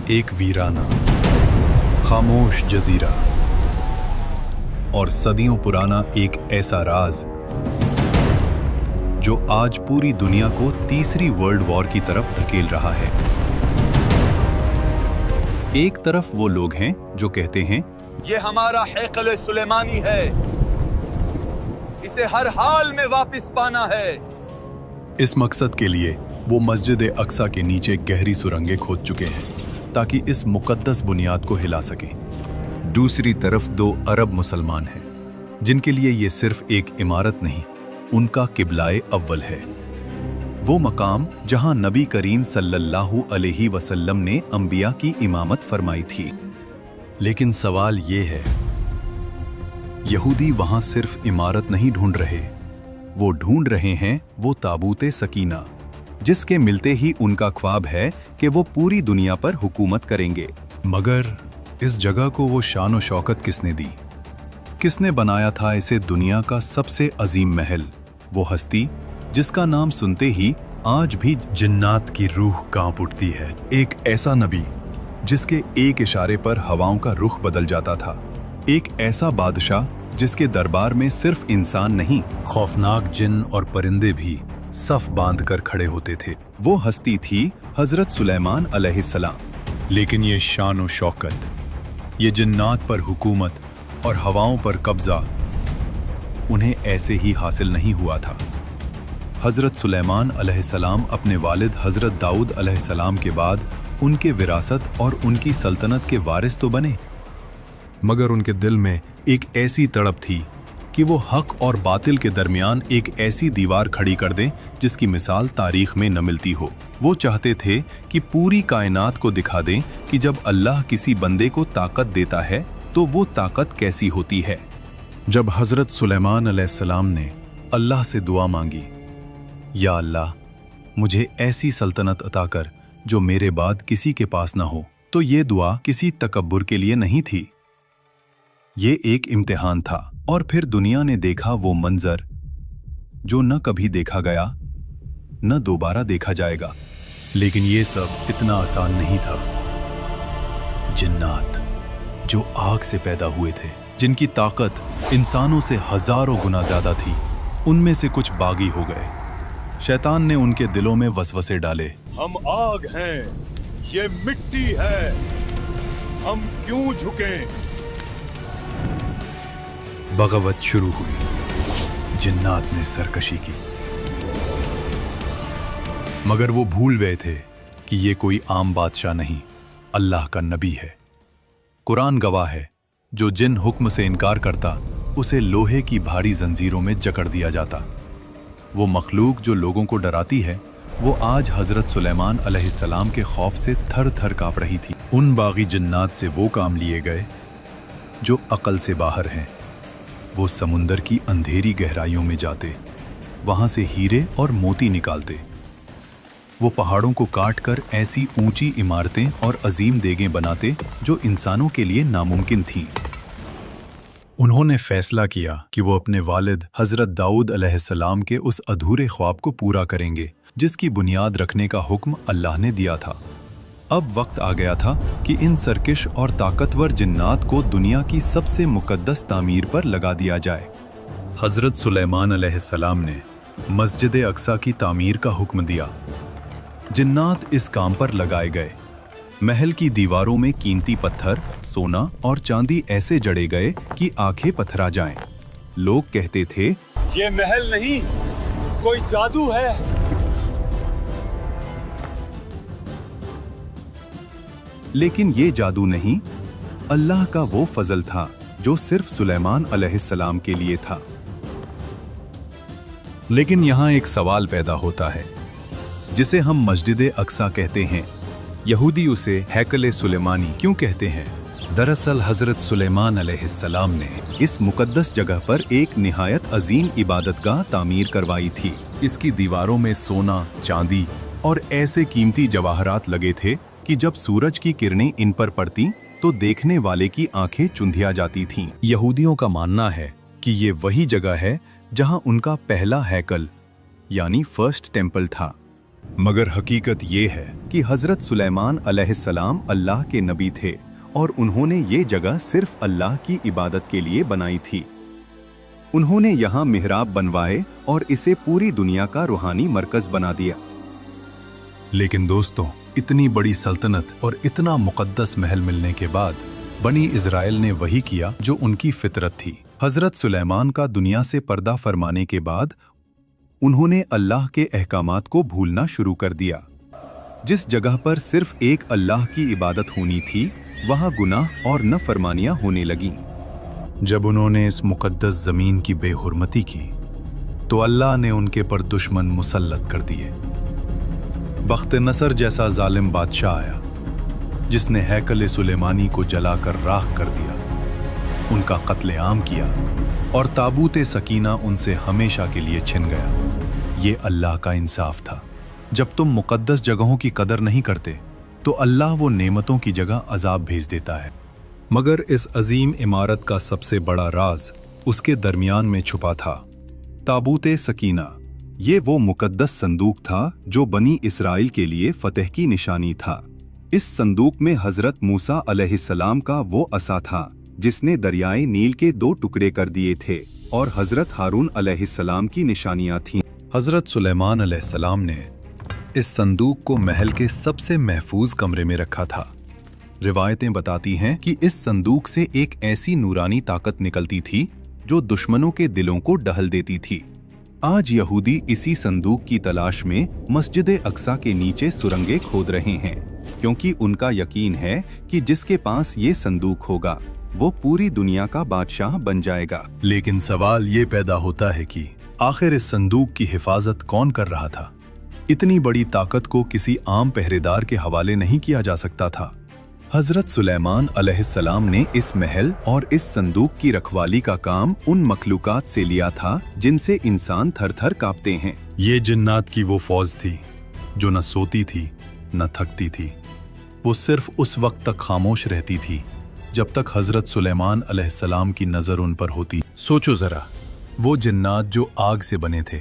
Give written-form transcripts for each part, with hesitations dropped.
एक वीराना, खामोश जजीरा और सदियों पुराना एक ऐसा राज जो आज पूरी दुनिया को तीसरी वर्ल्ड वॉर की तरफ धकेल रहा है। एक तरफ वो लोग हैं जो कहते हैं ये हमारा हैकल सुलेमानी है, इसे हर हाल में वापस पाना है। इस मकसद के लिए वो मस्जिद अक्सा के नीचे गहरी सुरंगें खोद चुके हैं ताकि इस मुकद्दस बुनियाद को हिला सकें। दूसरी तरफ दो अरब मुसलमान हैं जिनके लिए ये सिर्फ एक इमारत नहीं, उनका किबलाए अव्वल है। वो मकाम जहां नबी करीम सल्लल्लाहु अलैहि वसल्लम ने अंबिया की इमामत फरमाई थी। लेकिन सवाल ये है, यहूदी वहां सिर्फ इमारत नहीं ढूंढ रहे, वो ढूंढ रहे हैं वो ताबूते सकीना, जिसके मिलते ही उनका ख्वाब है कि वो पूरी दुनिया पर हुकूमत करेंगे। मगर इस जगह को वो शान और शौकत किसने दी? किसने बनाया था इसे दुनिया का सबसे अजीम महल? वो हस्ती जिसका नाम सुनते ही आज भी जिन्नात की रूह कांप उठती है। एक ऐसा नबी जिसके एक इशारे पर हवाओं का रुख बदल जाता था। एक ऐसा बादशाह जिसके दरबार में सिर्फ इंसान नहीं, खौफनाक जिन और परिंदे भी सफ बांध कर खड़े होते थे। वो हस्ती थी हजरत सुलेमान अलैहिस्सलाम। लेकिन ये शान और शौकत, ये जिन्नात पर हुकूमत और हवाओं पर कब्जा उन्हें ऐसे ही हासिल नहीं हुआ था। हजरत सुलेमान अलैहिस्सलाम अपने वालिद हजरत दाऊद अलैहिस्सलाम के बाद उनके विरासत और उनकी सल्तनत के वारिस तो बने, मगर उनके दिल में एक ऐसी तड़प थी कि वो हक और बातिल के दरमियान एक ऐसी दीवार खड़ी कर दें जिसकी मिसाल तारीख में न मिलती हो। वो चाहते थे कि पूरी कायनात को दिखा दें कि जब अल्लाह किसी बंदे को ताकत देता है तो वो ताकत कैसी होती है। जब हजरत सुलेमान अलैहिस्सलाम ने अल्लाह से दुआ मांगी, या अल्लाह मुझे ऐसी सल्तनत अता कर जो मेरे बाद किसी के पास ना हो, तो ये दुआ किसी तकब्बुर के लिए नहीं थी, ये एक इम्तिहान था। और फिर दुनिया ने देखा वो मंजर जो न कभी देखा गया न दोबारा देखा जाएगा। लेकिन ये सब इतना आसान नहीं था। जिन्नात जो आग से पैदा हुए थे, जिनकी ताकत इंसानों से हजारों गुना ज्यादा थी, उनमें से कुछ बागी हो गए। शैतान ने उनके दिलों में वसवसे डाले, हम आग हैं, ये मिट्टी है, हम क्यों झुकें? बगावत शुरू हुई। जिन्नात ने सरकशी की, मगर वो भूल गए थे कि ये कोई आम बादशाह नहीं, अल्लाह का नबी है। कुरान गवाह है, जो जिन हुक्म से इनकार करता उसे लोहे की भारी जंजीरों में जकड़ दिया जाता। वो मखलूक जो लोगों को डराती है, वो आज हजरत सुलेमान अलैहिस्सलाम के खौफ से थर थर कांप रही थी। उन बागी जिन्नात से वो काम लिए गए जो अकल से बाहर हैं। वो समुंदर की अंधेरी गहराइयों में जाते, वहां से हीरे और मोती निकालते। वो पहाड़ों को काट कर ऐसी ऊंची इमारतें और अजीम देगें बनाते जो इंसानों के लिए नामुमकिन थीं। उन्होंने फैसला किया कि वो अपने वालिद हजरत दाऊद अलैहिस्सलाम के उस अधूरे ख्वाब को पूरा करेंगे जिसकी बुनियाद रखने का हुक्म अल्लाह ने दिया था। अब वक्त आ गया था कि इन सरकश और ताकतवर जिन्नात को दुनिया की सबसे मुकद्दस तामीर पर लगा दिया जाए। हजरत सुलेमान अलैहिस्सलाम ने मस्जिद अक्सा की तामीर का हुक्म दिया। जिन्नात इस काम पर लगाए गए। महल की दीवारों में कीमती पत्थर, सोना और चांदी ऐसे जड़े गए कि आंखें पथरा जाएं। लोग कहते थे, ये महल नहीं, कोई जादू है। लेकिन ये जादू नहीं, अल्लाह का वो फजल था जो सिर्फ सुलेमान अलैहिस्सलाम के लिए था। लेकिन यहाँ एक सवाल पैदा होता है, जिसे हम मस्जिद अक्सा कहते हैं। यहूदी उसे हैकल सुलेमानी क्यों कहते हैं? दरअसल हजरत सुलेमान अलैहिस्सलाम ने इस मुकद्दस जगह पर एक निहायत अजीम इबादतगाह तामीर करवाई थी। इसकी दीवारों में सोना, चांदी और ऐसे कीमती जवाहरात लगे थे कि जब सूरज की किरणें इन पर पड़ती तो देखने वाले की आंखें चुंधिया जाती थीं। यहूदियों का मानना है कि ये वही जगह है जहां उनका पहला हैकल यानी फर्स्ट टेम्पल था। मगर हकीकत ये है कि हजरत सुलेमान अलैहिस्सलाम अल्लाह के नबी थे और उन्होंने ये जगह सिर्फ अल्लाह की इबादत के लिए बनाई थी। उन्होंने यहाँ मिहराब बनवाए और इसे पूरी दुनिया का रूहानी मरकज बना दिया। लेकिन दोस्तों, इतनी बड़ी सल्तनत और इतना मुकद्दस महल मिलने के बाद बनी इज़राइल ने वही किया जो उनकी फितरत थी। हजरत सुलेमान का दुनिया से पर्दा फरमाने के बाद उन्होंने अल्लाह के अहकामात को भूलना शुरू कर दिया। जिस जगह पर सिर्फ एक अल्लाह की इबादत होनी थी, वहाँ गुनाह और नफरमानियाँ होने लगीं। जब उन्होंने इस मुकद्दस ज़मीन की बेहुरमती की तो अल्लाह ने उनके पर दुश्मन मुसल्लत कर दिए। बख्त नसर जैसा जालिम बादशाह आया जिसने हैकल सुलेमानी को जलाकर राख कर दिया, उनका कत्लेआम किया और ताबूत सकीना उनसे हमेशा के लिए छिन गया। ये अल्लाह का इंसाफ था। जब तुम मुकद्दस जगहों की कदर नहीं करते तो अल्लाह वो नेमतों की जगह अजाब भेज देता है। मगर इस अजीम इमारत का सबसे बड़ा राज उसके दरमियान में छुपा था। ताबूत सकीना, ये वो मुकद्दस संदूक था जो बनी इस्राइल के लिए फतह की निशानी था। इस संदूक में हजरत मूसा अलैहिस्सलाम का वो असा था जिसने दरियाए नील के 2 टुकड़े कर दिए थे और हजरत हारून अलैहिस्सलाम की निशानियां थीं। हजरत सुलेमान अलैहिस्सलाम ने इस संदूक को महल के सबसे महफूज कमरे में रखा था। रिवायतें बताती हैं कि इस संदूक से एक ऐसी नूरानी ताकत निकलती थी जो दुश्मनों के दिलों को डहल देती थी। आज यहूदी इसी संदूक की तलाश में मस्जिद अक्सा के नीचे सुरंगें खोद रहे हैं, क्योंकि उनका यकीन है कि जिसके पास ये संदूक होगा वो पूरी दुनिया का बादशाह बन जाएगा। लेकिन सवाल ये पैदा होता है कि आखिर इस संदूक की हिफाजत कौन कर रहा था? इतनी बड़ी ताकत को किसी आम पहरेदार के हवाले नहीं किया जा सकता था। हजरत सुलेमान अलैहिस्सलाम ने इस महल और इस संदूक की रखवाली का काम उन मखलूकात से लिया था जिनसे इंसान थर-थर कांपते हैं। ये जिन्नात की वो फौज थी जो न सोती थी न थकती थी। वो सिर्फ उस वक्त तक खामोश रहती थी जब तक हजरत सुलेमान अलैहिस्सलाम की नजर उन पर होती। सोचो जरा, वो जिन्नात जो आग से बने थे,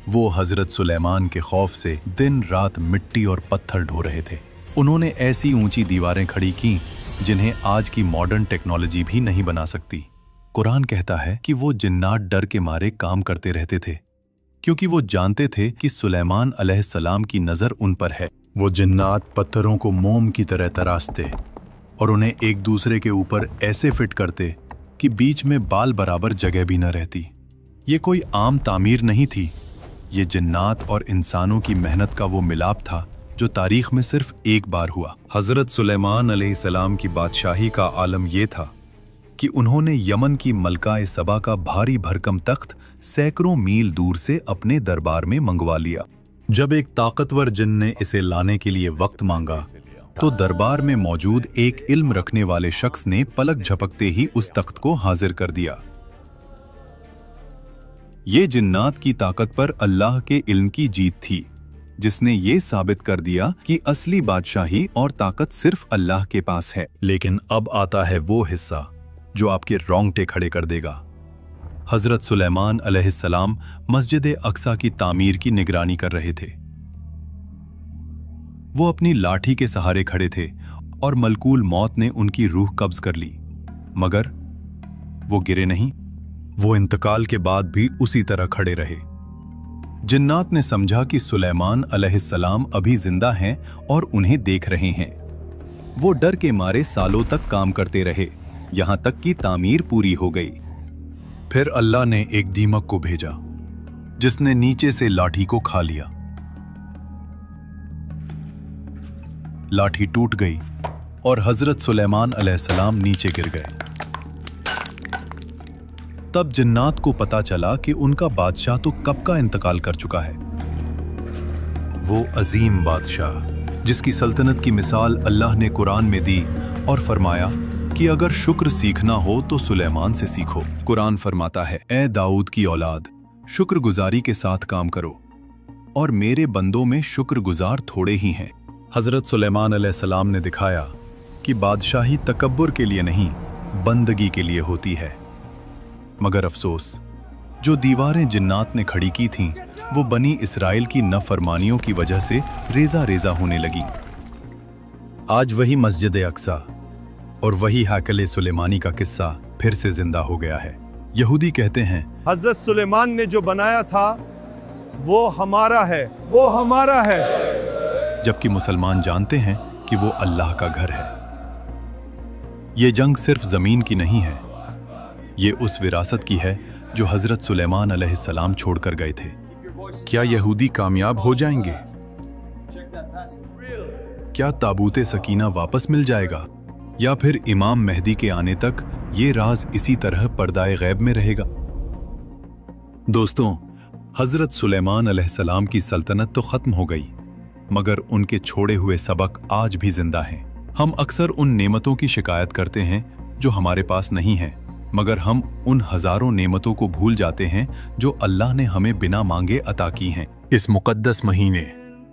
वो हजरत सुलेमान के खौफ से दिन रात मिट्टी और पत्थर ढो रहे थे। उन्होंने ऐसी ऊंची दीवारें खड़ी की जिन्हें आज की मॉडर्न टेक्नोलॉजी भी नहीं बना सकती। कुरान कहता है कि वो जिन्नात डर के मारे काम करते रहते थे, क्योंकि वो जानते थे कि सुलेमान अलैहिस्सलाम की नजर उन पर है। वो जिन्नात पत्थरों को मोम की तरह तराशते और उन्हें एक दूसरे के ऊपर ऐसे फिट करते कि बीच में बाल बराबर जगह भी न रहती। ये कोई आम तामीर नहीं थी, ये जिन्नात और इंसानों की मेहनत का वो मिलाप था जो तारीख में सिर्फ एक बार हुआ। हजरत सुलेमान अलैहिस्सलाम की बादशाही का आलम यह था कि उन्होंने यमन की मलका-ए सबा का भारी भरकम तख्त सैकड़ों मील दूर से अपने दरबार में मंगवा लिया। जब एक ताकतवर जिन ने इसे लाने के लिए वक्त मांगा तो दरबार में मौजूद एक इल्म रखने वाले शख्स ने पलक झपकते ही उस तख्त को हाजिर कर दिया। ये जिन्नात की ताकत पर अल्लाह के इल्म की जीत थी, जिसने ये साबित कर दिया कि असली बादशाही और ताकत सिर्फ अल्लाह के पास है। लेकिन अब आता है वो हिस्सा जो आपके रोंगटे खड़े कर देगा। हजरत सुलेमान अलैहिस्सलाम मस्जिद अक्सा की तामीर की निगरानी कर रहे थे। वो अपनी लाठी के सहारे खड़े थे और मलकूल मौत ने उनकी रूह कब्ज कर ली, मगर वो गिरे नहीं। वो इंतकाल के बाद भी उसी तरह खड़े रहे। जिन्नात ने समझा कि सुलेमान अलैहिस्सलाम अभी जिंदा हैं और उन्हें देख रहे हैं। वो डर के मारे सालों तक काम करते रहे, यहां तक कि तामीर पूरी हो गई। फिर अल्लाह ने एक दीमक को भेजा जिसने नीचे से लाठी को खा लिया। लाठी टूट गई और हजरत सुलेमान अलैहिस्सलाम नीचे गिर गए। तब जिन्नात को पता चला कि उनका बादशाह तो कब का इंतकाल कर चुका है। वो अजीम बादशाह जिसकी सल्तनत की मिसाल अल्लाह ने कुरान में दी और फरमाया कि अगर शुक्र सीखना हो तो सुलेमान से सीखो। कुरान फरमाता है, ए दाऊद की औलाद, शुक्रगुजारी के साथ काम करो और मेरे बंदों में शुक्रगुजार थोड़े ही हैं। हजरत सुलेमान अलैहिस्सलाम ने दिखाया कि बादशाही तकब्बुर के लिए नहीं, बंदगी के लिए होती है। मगर अफसोस, जो दीवारें जिन्नात ने खड़ी की थीं वो बनी इसराइल की नाफरमानियों की वजह से रेजा रेजा होने लगी। आज वही मस्जिद अक्सा और वही हैकल सुलेमानी का किस्सा फिर से जिंदा हो गया है। यहूदी कहते हैं हजरत सुलेमान ने जो बनाया था वो हमारा है, वो हमारा है, जबकि मुसलमान जानते हैं कि वो अल्लाह का घर है। ये जंग सिर्फ जमीन की नहीं है, ये उस विरासत की है जो हजरत सुलेमान अलैहिस्सलाम छोड़कर गए थे। क्या यहूदी कामयाब हो जाएंगे? क्या ताबूत सकीना वापस मिल जाएगा, या फिर इमाम मेहदी के आने तक ये राज इसी तरह पर्दाए गैब में रहेगा? दोस्तों, हजरत सुलेमान अलैहिस्सलाम की सल्तनत तो खत्म हो गई, मगर उनके छोड़े हुए सबक आज भी जिंदा हैं। हम अक्सर उन नेमतों की शिकायत करते हैं जो हमारे पास नहीं हैं, मगर हम उन हजारों नेमतों को भूल जाते हैं जो अल्लाह ने हमें बिना मांगे अता की हैं। इस मुकद्दस महीने,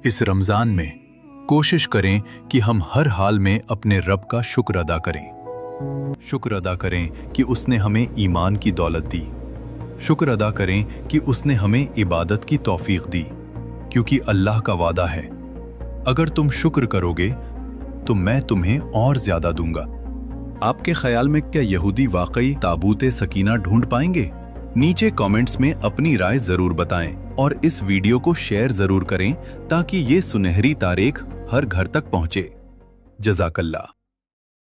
इस रमजान में कोशिश करें कि हम हर हाल में अपने रब का शुक्र अदा करें। शुक्र अदा करें कि उसने हमें ईमान की दौलत दी। शुक्र अदा करें कि उसने हमें इबादत की तौफीक दी, क्योंकि अल्लाह का वादा है, अगर तुम शुक्र करोगे तो मैं तुम्हें और ज्यादा दूंगा। आपके ख्याल में क्या यहूदी वाकई ताबूत सकीना ढूंढ पाएंगे? नीचे कमेंट्स में अपनी राय जरूर बताएं और इस वीडियो को शेयर जरूर करें ताकि ये सुनहरी तारीख हर घर तक पहुंचे। जज़ाकल्लाह।